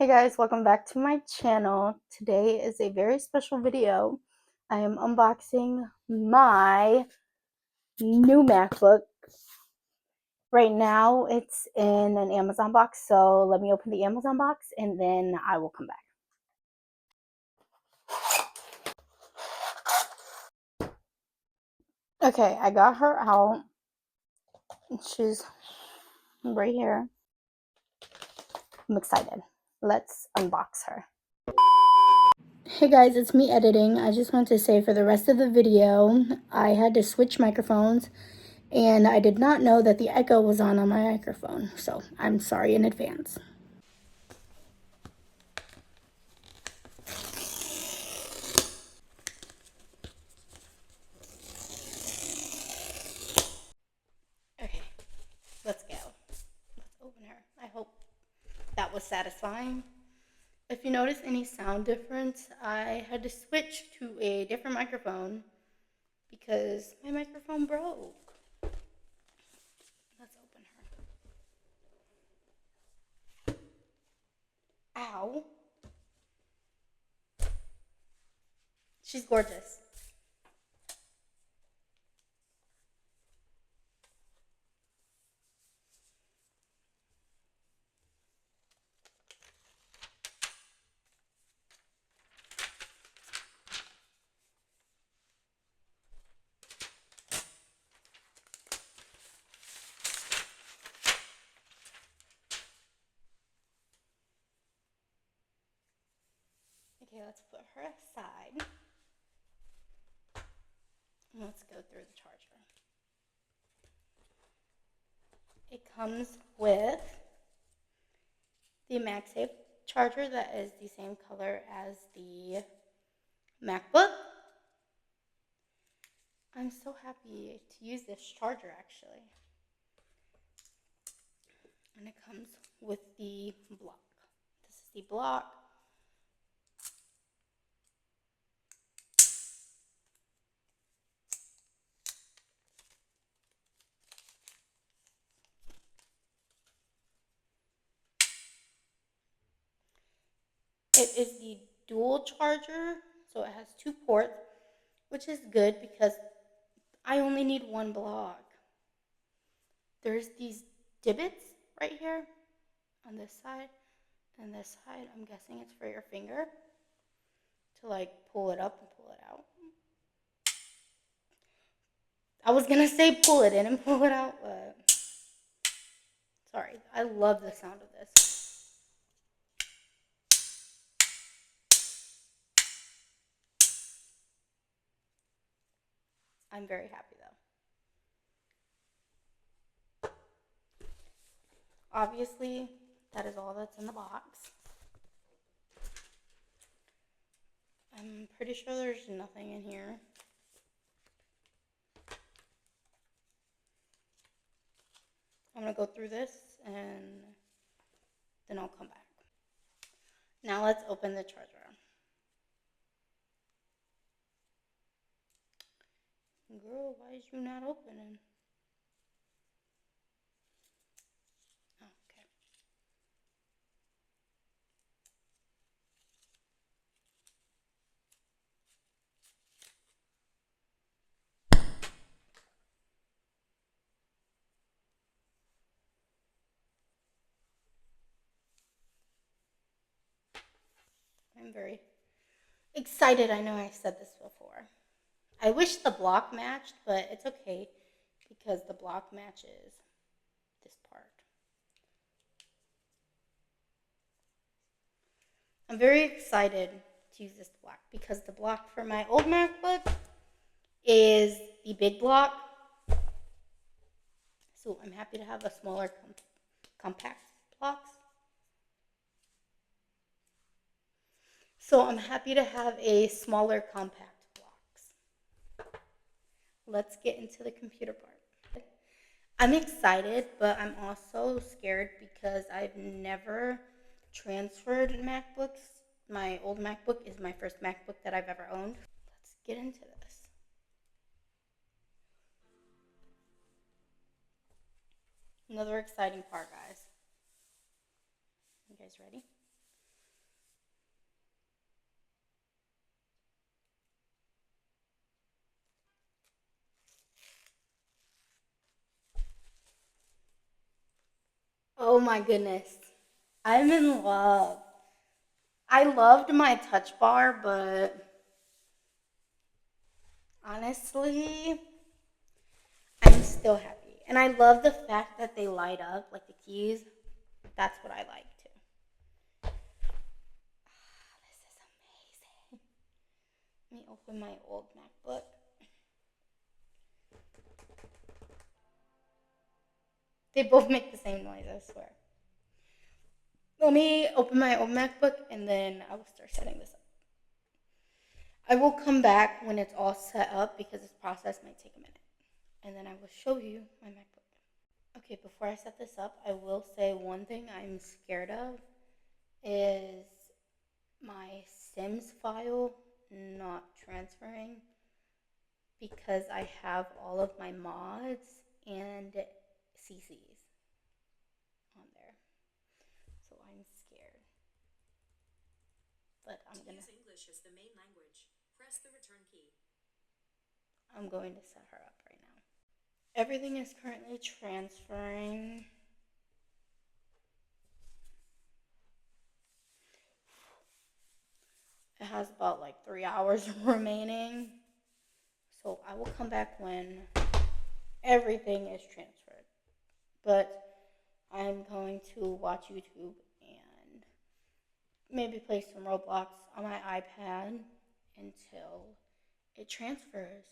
Hey guys, welcome back to my channel. Today is a very special video. I am unboxing my new MacBook. Right now it's in an Amazon box, so let me open the Amazon box and then I will come back. Okay, I got her out. She's right here. I'm excited. Let's unbox her. Hey guys, it's me editing. I just want to say for the rest of the video, I had to switch microphones and I did not know that the echo was on my microphone, so I'm sorry in advance. Okay, let's go. Let's open her. I hope that was satisfying. If you notice any sound difference, I had to switch to a different microphone because my microphone broke. Let's open her. Ow. She's gorgeous. Okay, let's put her aside. Let's go through the charger. It comes with the MagSafe charger that is the same color as the MacBook. I'm so happy to use this charger actually. And it comes with the block. This is the block. It is the dual charger, so it has 2 ports, which is good because I only need 1 block. There's these divots right here on this side and this side. I'm guessing it's for your finger to like pull it up and pull it out. I was gonna say pull it in and pull it out, but sorry. I love the sound of this. I'm very happy though. Obviously, that is all that's in the box. I'm pretty sure there's nothing in here. I'm gonna go through this and then I'll come back. Now let's open the charger. Girl, why is you not opening? Okay. I'm very excited. I know I said this before. I wish the block matched, but it's okay because the block matches this part. I'm very excited to use this block because the block for my old MacBook is the big block. So I'm happy to have a smaller compact blocks. So I'm happy to have a smaller compact blocks. Let's get into the computer part. I'm excited, but I'm also scared because I've never transferred MacBooks. My old MacBook is my first MacBook that I've ever owned. Let's get into this. Another exciting part, guys. You guys ready? Oh my goodness. I'm in love. I loved my touch bar, but honestly, I'm still happy. And I love the fact that they light up, like the keys. That's what I like too. This is amazing. Let me open my old MacBook. They both make the same noise, I swear. Let me open my old MacBook and then I will start setting this up. I will come back when it's all set up because this process might take a minute. And then I will show you my MacBook. Okay, before I set this up, I will say one thing I'm scared of is my Sims file not transferring because I have all of my mods and CCs on there. So I'm scared. But I'm gonna use English as the main language. Press the return key. I'm going to set her up right now. Everything is currently transferring. It has about like 3 hours remaining. So I will come back when everything is transferred. But I'm going to watch YouTube and maybe play some Roblox on my iPad until it transfers.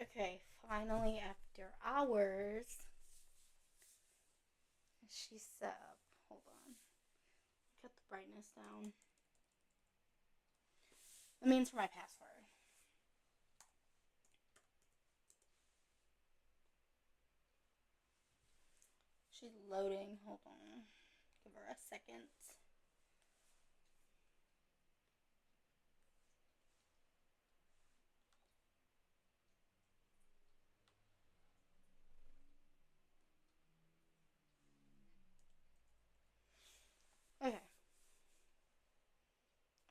Okay, finally after hours, she's set up. Hold on. Cut the brightness down. That means for my password. She's loading. Hold on. Give her a second. Okay.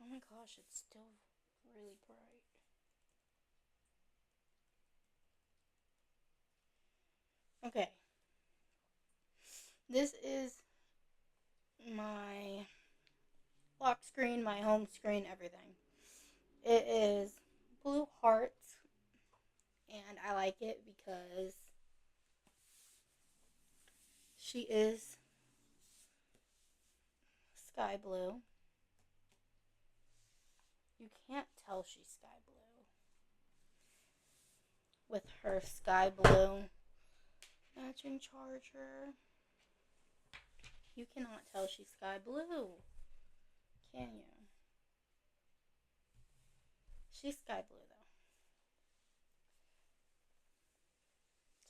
Oh my gosh, it's still really bright. Okay. This is my lock screen, my home screen, everything. It is blue hearts, and I like it because she is sky blue. You can't tell she's sky blue with her sky blue matching charger. You cannot tell she's sky blue, can you? She's sky blue though.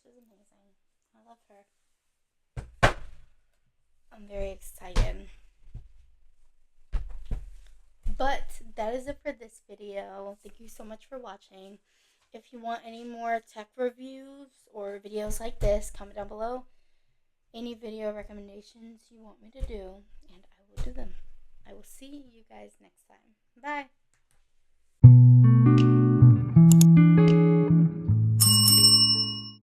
She's amazing. I love her. I'm very excited. But that is it for this video. Thank you so much for watching. If you want any more tech reviews or videos like this, comment down below any video recommendations you want me to do, and I will do them. I will see you guys next time. Bye.